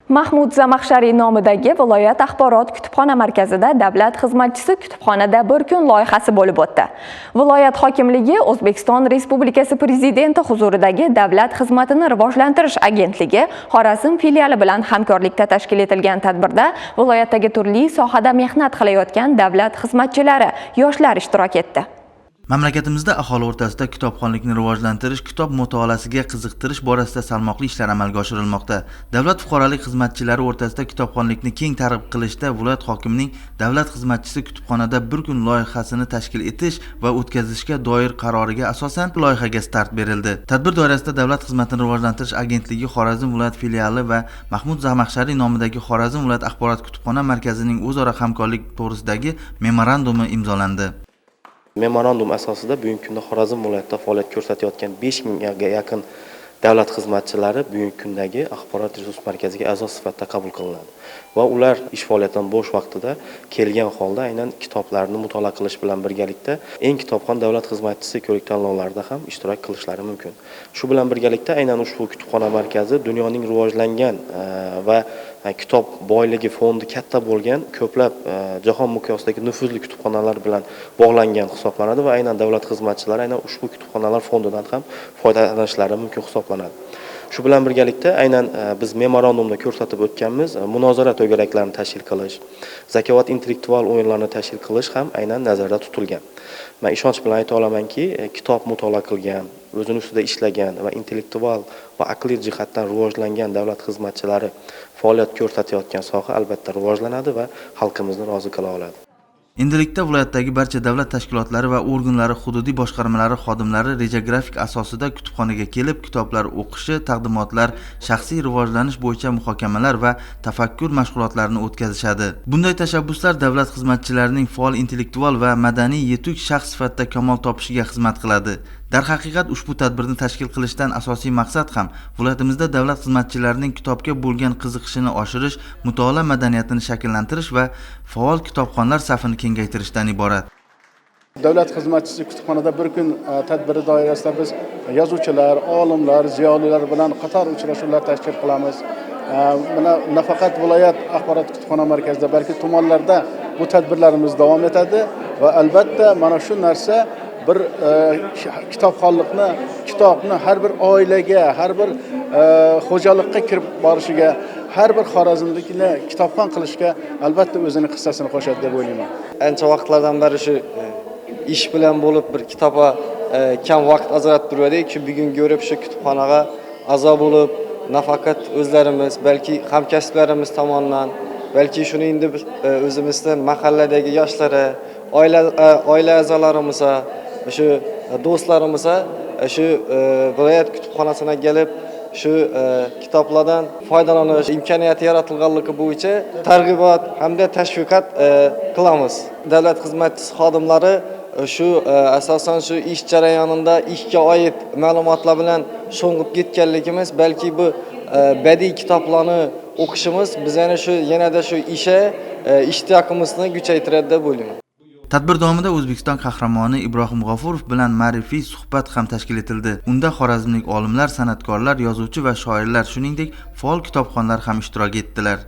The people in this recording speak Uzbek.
Mahmud Zamaxshariy nomidagi viloyat axborot kutubxona markazida davlat xizmatchisi kutubxonada bir kun loyihasi bo'lib o'tdi. Viloyat hokimligi O'zbekiston Respublikasi Prezidenti huzuridagi Davlat xizmatini rivojlantirish agentligi Xorazm filiali bilan hamkorlikda tashkil etilgan tadbirda viloyatdagi turli sohada mehnat qilayotgan davlat xizmatchilari, yoshlar ishtirok etdi. Mamlakatimizda aholi o'rtasida kitobxonlikni rivojlantirish, kitob mutolaasiga qiziqtirish borasida salmoqli ishlar amalga oshirilmoqda. Davlat fuqarolik xizmatchilari o'rtasida kitobxonlikni keng targ'ib qilishda viloyat hokimining davlat xizmatchisi kutubxonada bir kun loyihasini tashkil etish va o'tkazishga doir qaroriga asosan loyihaga start berildi. Tadbir doirasida Davlat xizmatini rivojlantirish agentligi Xorazm viloyat filiali va Mahmud Zamaxshariy nomidagi Xorazm viloyat axborot kutubxona markazining o'zaro hamkorlik to'g'risidagi memorandumi imzolandi. Memorandum asosida bugungi kunda Xorazm viloyatida faoliyat ko'rsatayotgan 5000 ga yaqin davlat xizmatchilari bugungi kundagi axborot resurs markaziga a'zo sifatida qabul qilinadi va ular ish faoliyatidan bo'sh vaqtida kelgan holda aynan kitoblarni mutolaa qilish bilan birgalikda eng kitobxon davlat xizmatchisi ko'rik tanlovlarida ham ishtirok qilishlari mumkin. Shu bilan birgalikda aynan ushbu kutubxona markazi dunyoning rivojlangan va kitob boyligi fondi katta bo'lgan ko'plab jahon miqyosidagi nufuzli kutubxonalar bilan bog'langan hisoblanadi va aynan davlat xizmatchilari aynan ushbu kutubxonalar fondidan ham foydalanishlari mumkin hisoblanadi. Shu bilan birgalikda aynan biz memorandumda ko'rsatib o'tganmiz munozara to'garaklarini tashkil qilish, zakovat intellektual o'yinlarini tashkil qilish ham aynan nazarda tutilgan. Men ishonch bilan ayta olamanki, kitob mutolaa qilgan, o'zini ustida ishlagan va intellektual va aqliy jihatdan rivojlangan davlat xizmatchilari faoliyat ko'rsatayotgan soha albatta rivojlanadi va xalqimizni rozi qila oladi. Endilikda viloyatdagi barcha davlat tashkilotlari va organlari, hududiy boshqarmalari xodimlari reja-grafik asosida kutubxonaga kelib, kitoblar o'qishi, taqdimotlar, shaxsiy rivojlanish bo'yicha muhokamalar va tafakkur mashg'ulotlarini o'tkazishadi. Bunday tashabbuslar davlat xizmatchilarining faol intellektual va madaniy yetuk shaxs sifatida kamol topishiga xizmat qiladi. Darhaqiqat ushbu tadbirni tashkil qilishdan asosiy maqsad ham viloyatimizda davlat xizmatchilarining kitobga bo'lgan qiziqishini oshirish, mutolaa madaniyatini shakllantirish va faol kitobxonlar safini kengaytirishdan iborat. Davlat xizmatchisi kutubxonada bir kun tadbiri doirasida biz yozuvchilar, olimlar, ziyolilar bilan qator uchrashuvlar tashkil qilamiz. Mana nafaqat viloyat axborot kutubxona markazida, balki tumanlarda bu tadbirlarimiz davom etadi va albatta mana shu narsa bir kitobni har bir oilaga, har bir xo'jalikqa kirib borishiga, har bir xorazmlikni kitobxon qilishga albatta o'zining hissasini qo'shadi deb o'ylayman. Ancha vaqtlardan beri shu ish bilan bo'lib bir kitobga kam vaqt ajratib turdik. Shu bugun ko'rib shu kutubxonaga a'zo bo'lib, nafaqat o'zlarimiz, balki hamkasblarimiz tomonidan, balki shuni endi o'zimizning mahalladagi yoshlari, oila a'zolarimiz, shu do'stlarimiz shu viloyat kutubxonasiga kelib shu kitoblardan foydalanish imkoniyati yaratilganligi bo'yicha targ'ibot hamda tashviqot qilamiz. Davlat xizmatchisi xodimlari shu asosan shu ish jarayonida ishga oid ma'lumotlar bilan sho'ng'ib ketganligimiz, balki bu badiiy kitoblarni o'qishimiz bizani shu yanada shu ishtiyoqimizni kuchaytiradi deb o'ylayman. Tadbir davomida O'zbekiston qahramoni Ibrohim G'ofurov bilan ma'rifiy suhbat ham tashkil etildi. Unda xorazmlik olimlar, san'atkorlar, yozuvchi va shoirlar, shuningdek, faol kitobxonlar ham ishtirok etdilar.